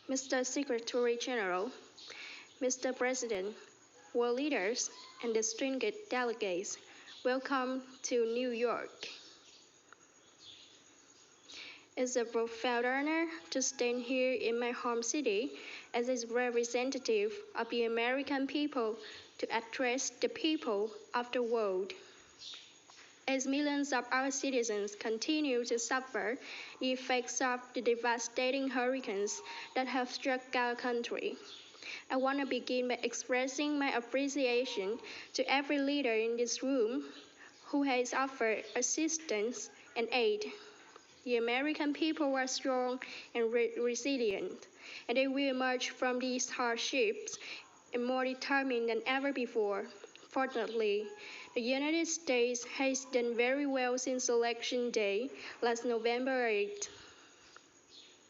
Mr. Secretary General, Mr. President, world leaders, and distinguished delegates, welcome to New York. It's a profound honor to stand here in my home city as a representative of the American people to address the people of the world. As millions of our citizens continue to suffer the effects of the devastating hurricanes that have struck our country, I want to begin by expressing my appreciation to every leader in this room who has offered assistance and aid. The American people are strong and resilient, and they will emerge from these hardships and more determined than ever before. Fortunately, the United States has done very well since Election Day last November 8.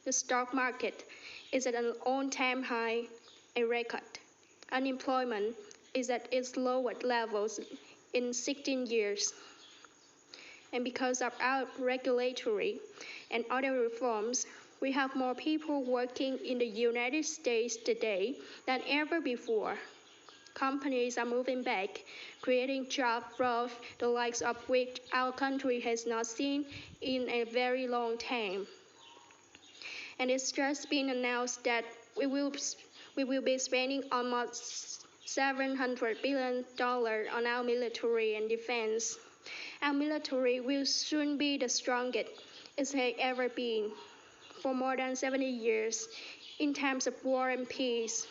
The stock market is at an all-time high, a record. Unemployment is at its lowest levels in 16 years. And because of our regulatory and other reforms, we have more people working in the United States today than ever before. Companies are moving back, creating job growth, the likes of which our country has not seen in a very long time. And it's just been announced that we will be spending almost $700 billion on our military and defense. Our military will soon be the strongest it has ever been for more than 70 years in times of war and peace.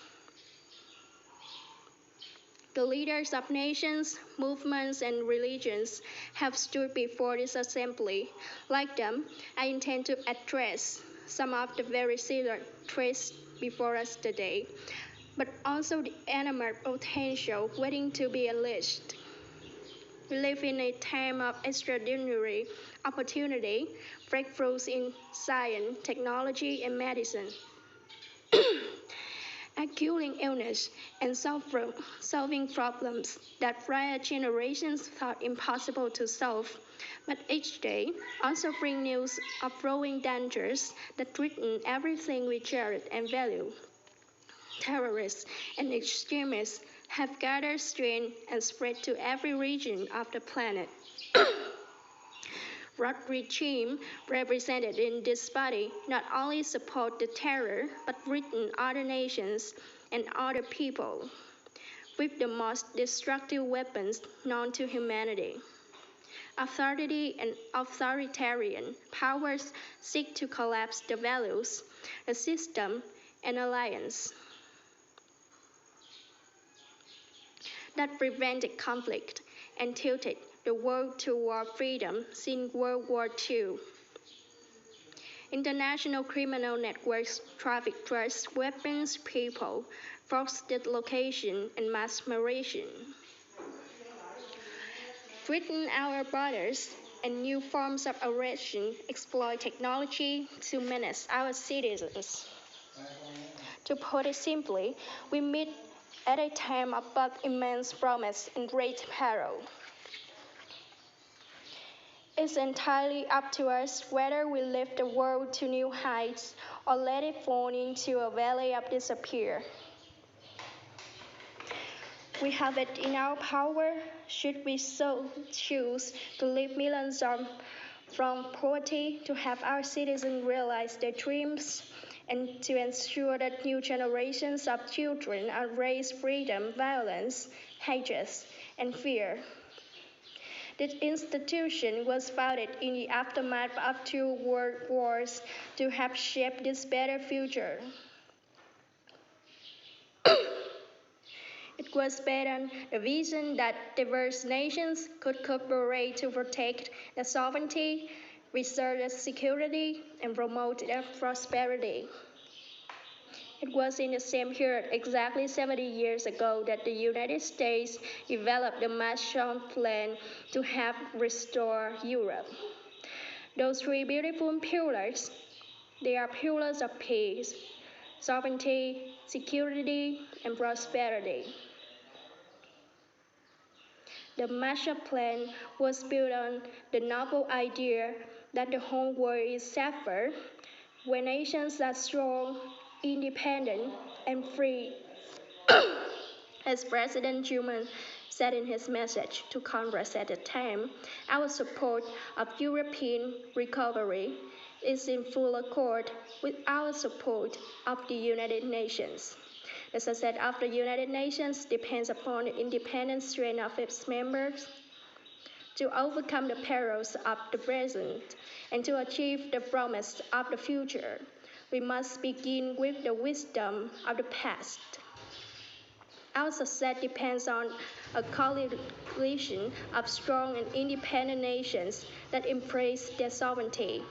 The leaders of nations, movements, and religions have stood before this assembly. Like them, I intend to address some of the very serious threats before us today, but also the enormous potential waiting to be unleashed. We live in a time of extraordinary opportunity, breakthroughs in science, technology, and medicine, curing illness, and solving problems that prior generations thought impossible to solve. But each day also brings news of growing dangers that threaten everything we cherish and value. Terrorists and extremists have gathered strength and spread to every region of the planet. What regime represented in this body not only support the terror, but threaten other nations and other people with the most destructive weapons known to humanity. Authority and authoritarian powers seek to collapse the values, the system, and alliance that prevented conflict and tilted the world toward freedom since World War II. International criminal networks traffic drugs, weapons, people, forced dislocation, and mass migration. Threaten our borders and new forms of aggression exploit technology to menace our citizens. To put it simply, we meet at a time of both immense promise and great peril. It's entirely up to us whether we lift the world to new heights or let it fall into a valley of despair. We have it in our power, should we so choose, to lift millions from poverty, to have our citizens realize their dreams, and to ensure that new generations of children are raised freedom, violence, hatred, and fear. This institution was founded in the aftermath of two world wars to help shape this better future. It was based on the vision that diverse nations could cooperate to protect their sovereignty, preserve their security, and promote their prosperity. It was in the same period, exactly 70 years ago, that the United States developed the Marshall Plan to help restore Europe. Those three beautiful pillars, they are pillars of peace, sovereignty, security, and prosperity. The Marshall Plan was built on the novel idea that the whole world is safer when nations are strong independent, and free. As President Truman said in his message to Congress at the time, our support of European recovery is in full accord with our support of the United Nations. The success of the United Nations depends upon the independent strength of its members to overcome the perils of the present and to achieve the promise of the future. We must begin with the wisdom of the past. Our success depends on a coalition of strong and independent nations that embrace their sovereignty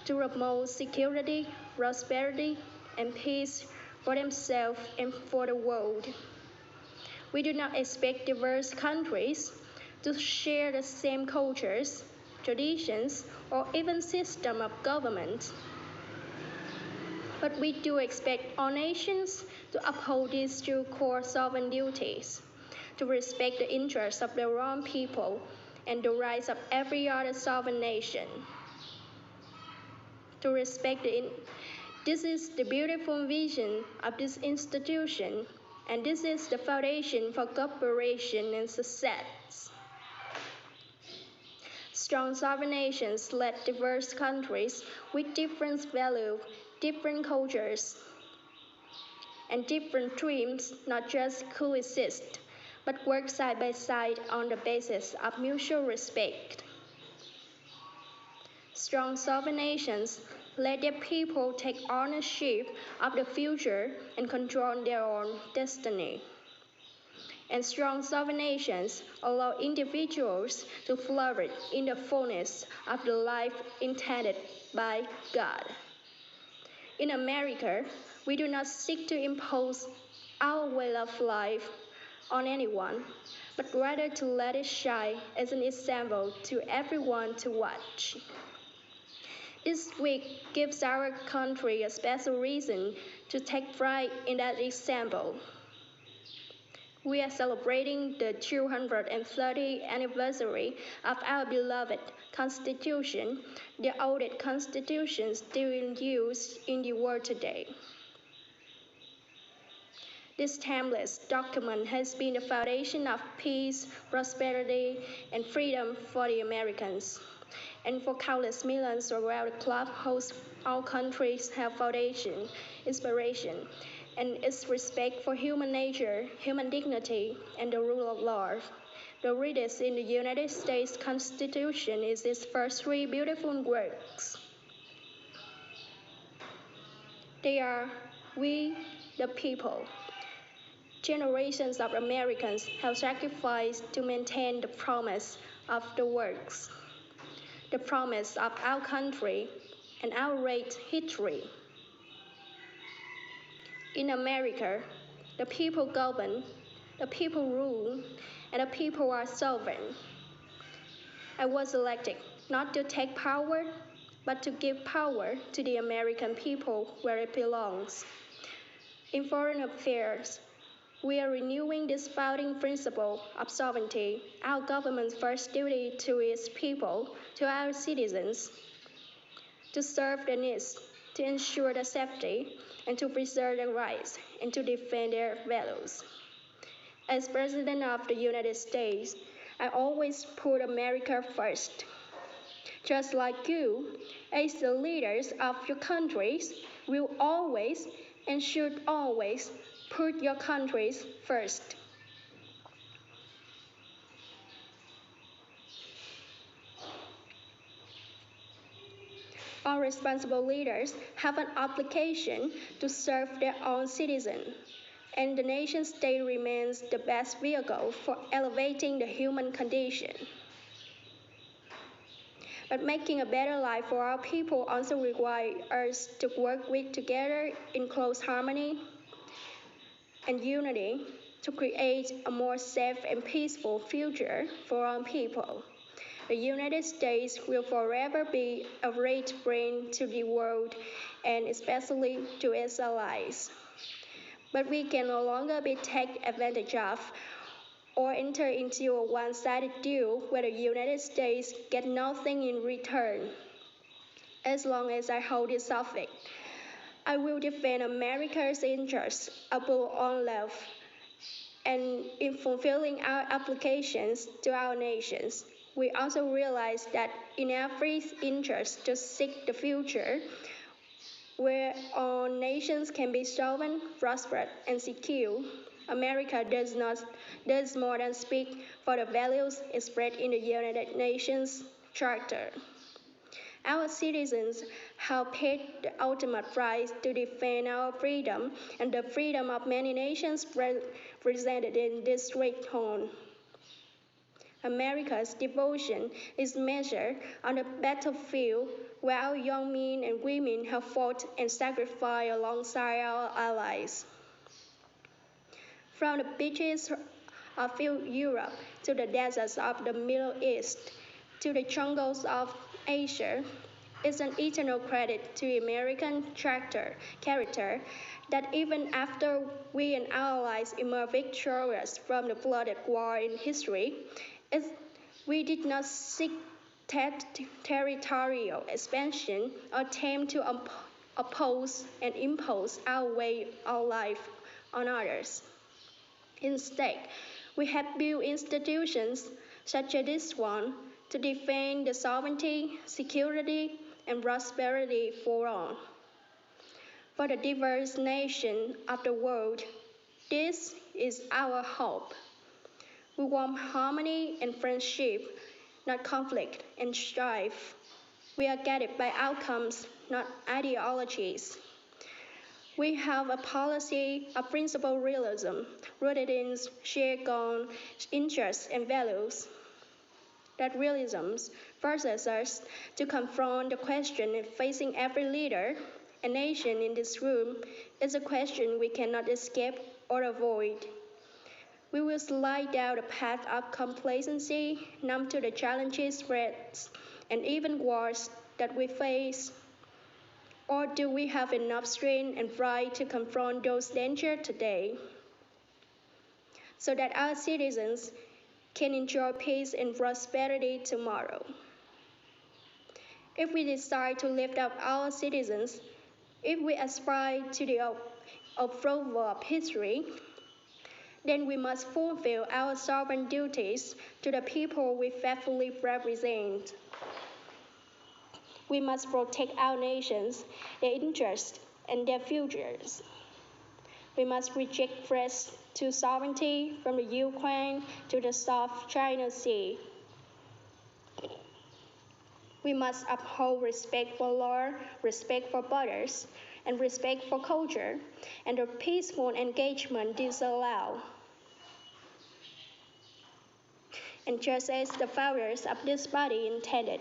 to promote security, prosperity, and peace for themselves and for the world. We do not expect diverse countries to share the same cultures, traditions, or even system of government. But we do expect all nations to uphold these two core sovereign duties, to respect the interests of their own people and the rights of every other sovereign nation. To respect this is the beautiful vision of this institution, and this is the foundation for cooperation and success. Strong sovereign nations led diverse countries with different values, different cultures, and different dreams not just coexist, but work side by side on the basis of mutual respect. Strong sovereign nations let their people take ownership of the future and control their own destiny. And strong sovereign nations allow individuals to flourish in the fullness of the life intended by God. In America, we do not seek to impose our way of life on anyone, but rather to let it shine as an example to everyone to watch. This week gives our country a special reason to take pride in that example. We are celebrating the 230th anniversary of our beloved Constitution, the oldest Constitution still in use in the world today. This timeless document has been the foundation of peace, prosperity, and freedom for the Americans. And for countless millions around the globe, our countries have foundation, inspiration, and its respect for human nature, human dignity, and the rule of law. The readers in the United States Constitution is its first three beautiful works. They are we, the people. Generations of Americans have sacrificed to maintain the promise of the works, the promise of our country and our great history. In America, the people govern, the people rule, and the people are sovereign. I was elected not to take power, but to give power to the American people where it belongs. In foreign affairs, we are renewing this founding principle of sovereignty, our government's first duty to its people, to our citizens, to serve their needs, to ensure their safety, and to preserve their rights, and to defend their values. As President of the United States, I always put America first. Just like you, as the leaders of your countries, will always and should always put your countries first. All responsible leaders have an obligation to serve their own citizens, and the nation state remains the best vehicle for elevating the human condition. But making a better life for our people also requires us to work together in close harmony and unity to create a more safe and peaceful future for our people. The United States will forever be a great friend to the world and especially to its allies. But we can no longer be taken advantage of or enter into a one-sided deal where the United States gets nothing in return. As long as I hold this office, I will defend America's interests above all else and in fulfilling our obligations to our nations. We also realize that in every interest to seek the future where all nations can be sovereign, prosperous, and secure. America does more than speak for the values expressed in the United Nations Charter. Our citizens have paid the ultimate price to defend our freedom and the freedom of many nations represented in this great hall. America's devotion is measured on the battlefield where our young men and women have fought and sacrificed alongside our allies. From the beaches of Europe to the deserts of the Middle East to the jungles of Asia, it's an eternal credit to American character that even after we and our allies emerged victorious from the bloody war in history, we did not seek territorial expansion or attempt to oppose and impose our way of life on others. Instead, we have built institutions such as this one to defend the sovereignty, security, and prosperity for all. For the diverse nations of the world, this is our hope. We want harmony and friendship, not conflict and strife. We are guided by outcomes, not ideologies. We have a policy of principled realism rooted in shared common interests and values. That realism forces us to confront the question facing every leader and nation in this room is a question we cannot escape or avoid. We will slide down the path of complacency, numb to the challenges, threats, and even wars that we face. Or do we have enough strength and pride to confront those dangers today so that our citizens can enjoy peace and prosperity tomorrow? If we decide to lift up our citizens, if we aspire to the approval of history, then we must fulfill our sovereign duties to the people we faithfully represent. We must protect our nations, their interests, and their futures. We must reject threats to sovereignty from the Ukraine to the South China Sea. We must uphold respect for law, respect for borders, and respect for culture, and the peaceful engagement disallow. And just as the founders of this body intended,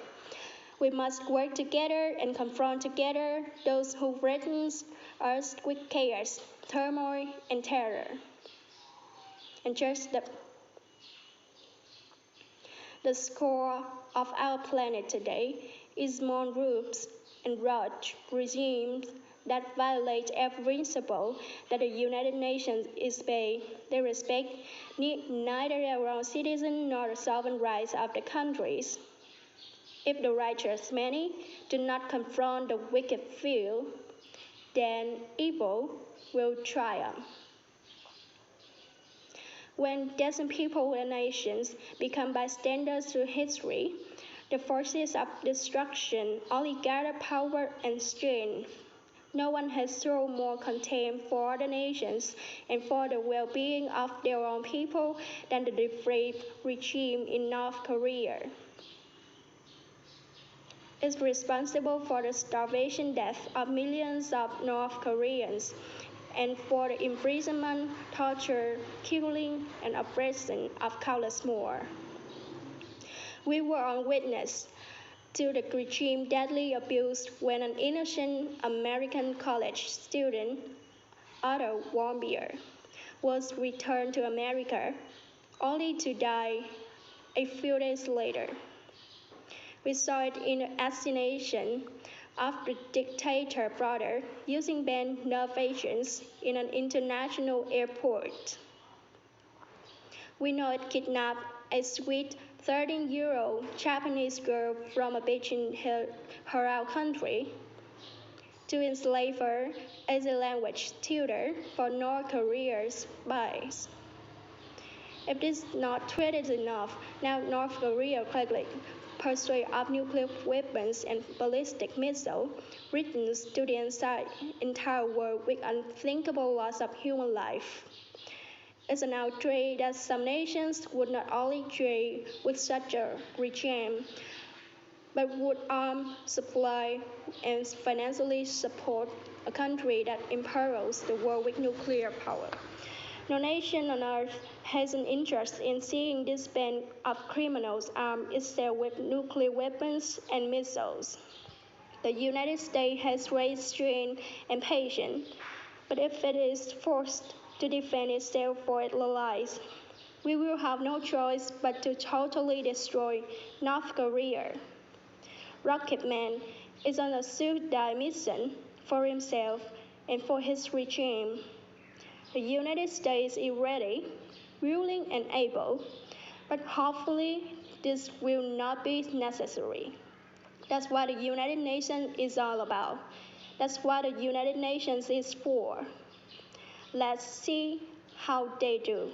we must work together and confront together those who threaten us with chaos, turmoil, and terror. And just the score of our planet today is small groups and large regimes that violate every principle that the United Nations is based. They respect neither their own citizens nor the sovereign rights of the countries. If the righteous many do not confront the wicked few, then evil will triumph. When dozen people and nations become bystanders to history, the forces of destruction only gather power and strength. No one has shown more contempt for other nations and for the well-being of their own people than the depraved regime in North Korea. It's responsible for the starvation death of millions of North Koreans and for the imprisonment, torture, killing, and oppression of countless more. We were on witness to the regime's deadly abuse when an innocent American college student, Otto Warmbier, was returned to America, only to die a few days later. We saw it in the assassination of the dictator brother using banned nerve agents in an international airport. We know it kidnapped a sweet 13-year-old Japanese girl from a Beijing Herao country to enslave her as a language tutor for North Korea's spies. If this is not treated enough, now North Korea quickly pursued of nuclear weapons and ballistic missiles, threatens to the entire world with unthinkable loss of human life. It's an outrage that some nations would not only trade with such a regime, but would arm, supply, and financially support a country that imperils the world with nuclear power. No nation on earth has an interest in seeing this band of criminals arm itself with nuclear weapons and missiles. The United States has raised strength and patience, but if it is forced to defend itself or its allies, we will have no choice but to totally destroy North Korea. Rocketman is on a suicide mission for himself and for his regime. The United States is ready, willing, and able, but hopefully this will not be necessary. That's what the United Nations is all about. That's what the United Nations is for. Let's see how they do.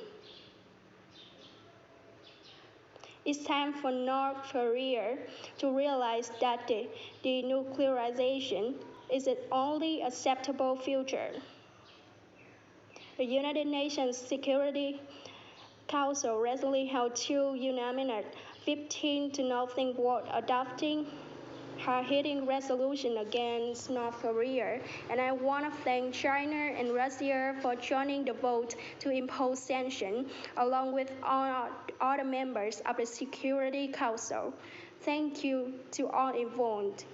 It's time for North Korea to realize that the denuclearization is the only acceptable future. The United Nations Security Council recently held two unanimous 15-0 vote adopting hard-hitting resolution against North Korea, and I want to thank China and Russia for joining the vote to impose sanctions, along with all other members of the Security Council. Thank you to all involved.